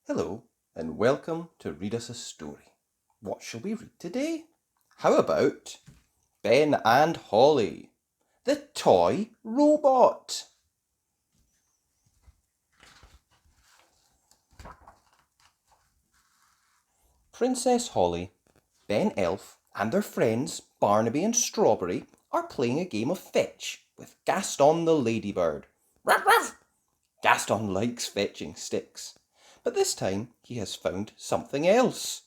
Hello and welcome to Read Us a Story. What shall we read today? How about Ben and Holly, the toy robot? Princess Holly, Ben Elf and their friends Barnaby and Strawberry are playing a game of fetch with Gaston the ladybird. Ruff, ruff. Gaston likes fetching sticks, but this time he has found something else.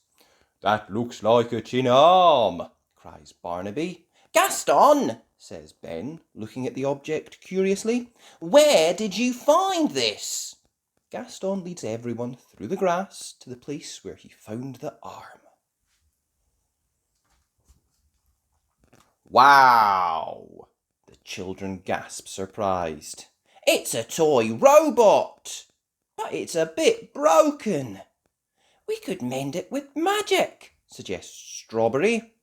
"That looks like a tin arm," cries Barnaby. "Gaston," says Ben, looking at the object curiously, "where did you find this?" Gaston leads everyone through the grass to the place where he found the arm. "Wow!" the children gasp, surprised. "It's a toy robot, but it's a bit broken." "We could mend it with magic," suggests Strawberry.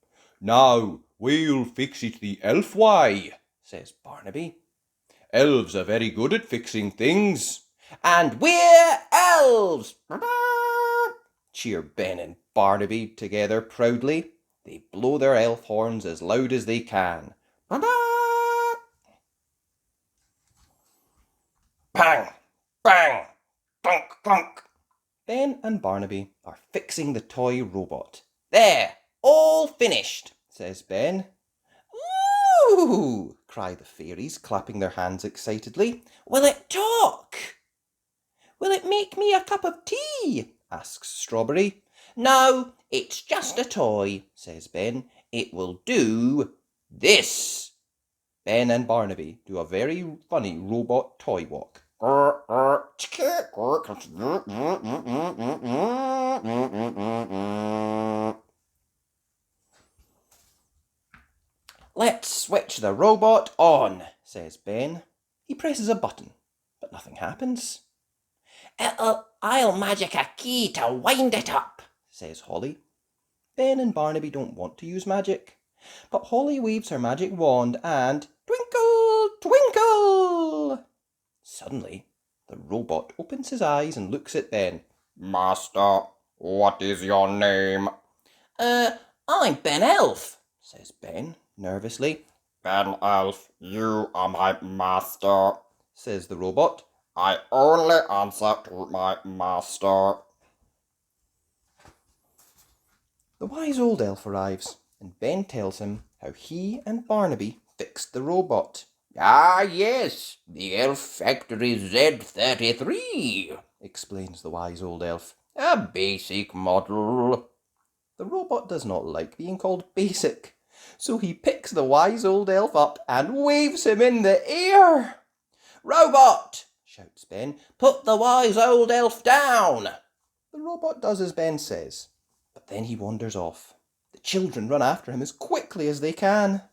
"No, we'll fix it the elf way," says Barnaby. "Elves are very good at fixing things." "And we're elves!" cheer Ben and Barnaby together proudly. They blow their elf horns as loud as they can. Bang! Bang! Clunk! Clunk! Ben and Barnaby are fixing the toy robot. "There, all finished," says Ben. "Ooh!" cry the fairies, clapping their hands excitedly. "Will it talk?" "Will it make me a cup of tea?" asks Strawberry. "No, it's just a toy," says Ben. "It will do this." Ben and Barnaby do a very funny robot toy walk. "Let's switch the robot on," says Ben. He presses a button, but nothing happens. "I'll magic a key to wind it up," says Holly. Ben and Barnaby don't want to use magic, but Holly waves her magic wand and twinkle, twinkle! Suddenly, the robot opens his eyes and looks at Ben. "Master, what is your name?" I'm Ben Elf," says Ben nervously. "Ben Elf, you are my master," says the robot. "I only answer to my master." The wise old elf arrives, and Ben tells him how he and Barnaby fixed the robot. "Ah, yes, the Elf Factory Z33, explains the wise old elf. a basic model." The robot does not like being called basic, so he picks the wise old elf up and waves him in the air. "Robot!" shouts Ben. "Put the wise old elf down!" The robot does as Ben says, but then he wanders off. The children run after him as quickly as they can.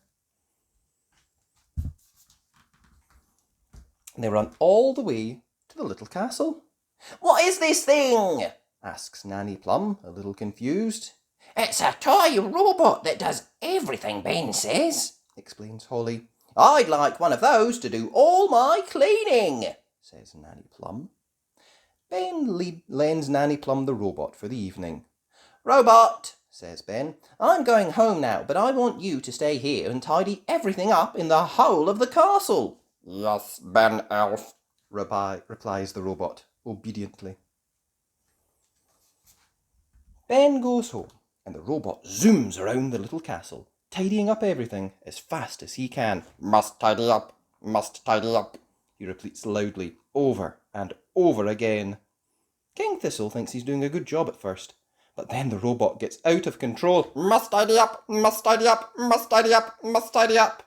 They run all the way to the little castle. "What is this thing?" asks Nanny Plum, a little confused. "It's a toy robot that does everything Ben says," explains Holly. "I'd like one of those to do all my cleaning," says Nanny Plum. Ben lends Nanny Plum the robot for the evening. "Robot," says Ben, "I'm going home now, but I want you to stay here and tidy everything up in the whole of the castle." "Yes, Ben Elf," replies the robot obediently. Ben goes home, and the robot zooms around the little castle, tidying up everything as fast as he can. "Must tidy up, must tidy up," he repeats loudly, over and over again. King Thistle thinks he's doing a good job at first, but then the robot gets out of control. "Must tidy up, must tidy up, must tidy up, must tidy up."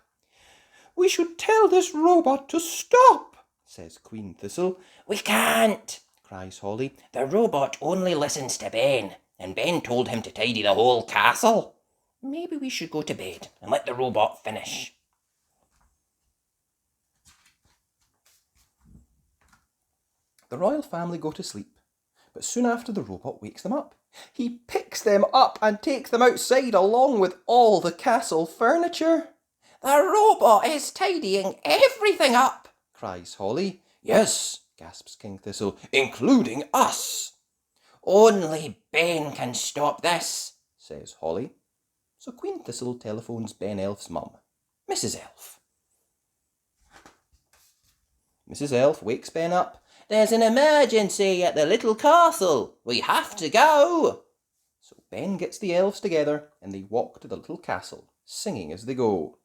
"We should tell this robot to stop," says Queen Thistle. "We can't," cries Holly. "The robot only listens to Ben, and Ben told him to tidy the whole castle. Maybe we should go to bed and let the robot finish." The royal family go to sleep, but soon after the robot wakes them up. He picks them up and takes them outside along with all the castle furniture. "The robot is tidying everything up," cries Holly. "Yes," gasps King Thistle, "including us." Only Ben can stop this, says Holly. So Queen Thistle telephones Ben Elf's mum, Mrs. Elf. Mrs. Elf wakes Ben up. There's an emergency at the little castle. We have to go. So Ben gets the elves together and they walk to the little castle, singing as they go.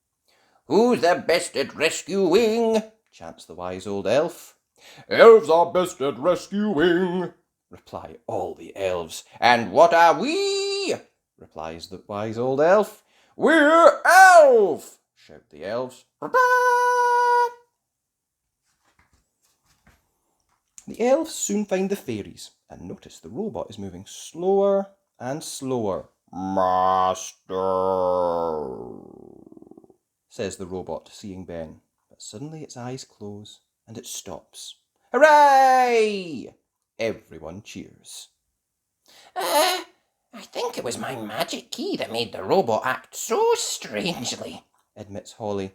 Who's the best at rescuing? Chants the wise old elf. Elves are best at rescuing, reply all the elves. And what are we? Replies the wise old elf. We're elf, Shout the elves. The elves soon find the fairies and notice the robot is moving slower and slower. Master, says the robot, seeing Ben. But suddenly its eyes close and it stops. Hooray! Everyone cheers. I think it was my magic key that made the robot act so strangely, admits Holly.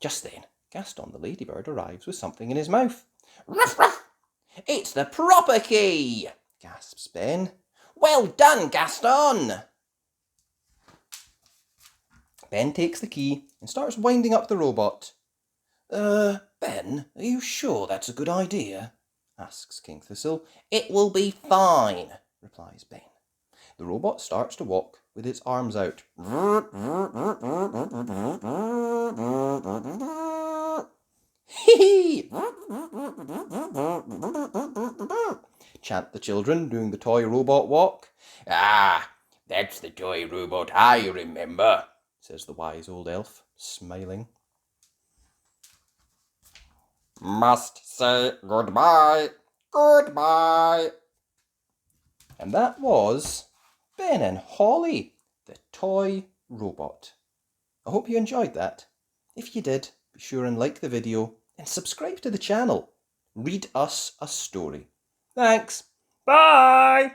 Just then, Gaston the ladybird arrives with something in his mouth. Ruff, ruff. It's the proper key, gasps Ben. Well done, Gaston. Ben takes the key and starts winding up the robot. Ben, are you sure that's a good idea? Asks King Thistle. It will be fine, replies Ben. The robot starts to walk with its arms out. Hee chant the children doing the toy robot walk. Ah, that's the toy robot I remember, says the wise old elf, smiling. must say goodbye, goodbye. And that was Ben and Holly, the toy robot. I hope you enjoyed that. If you did, be sure and like the video and subscribe to the channel. Read us a story. Thanks. Bye.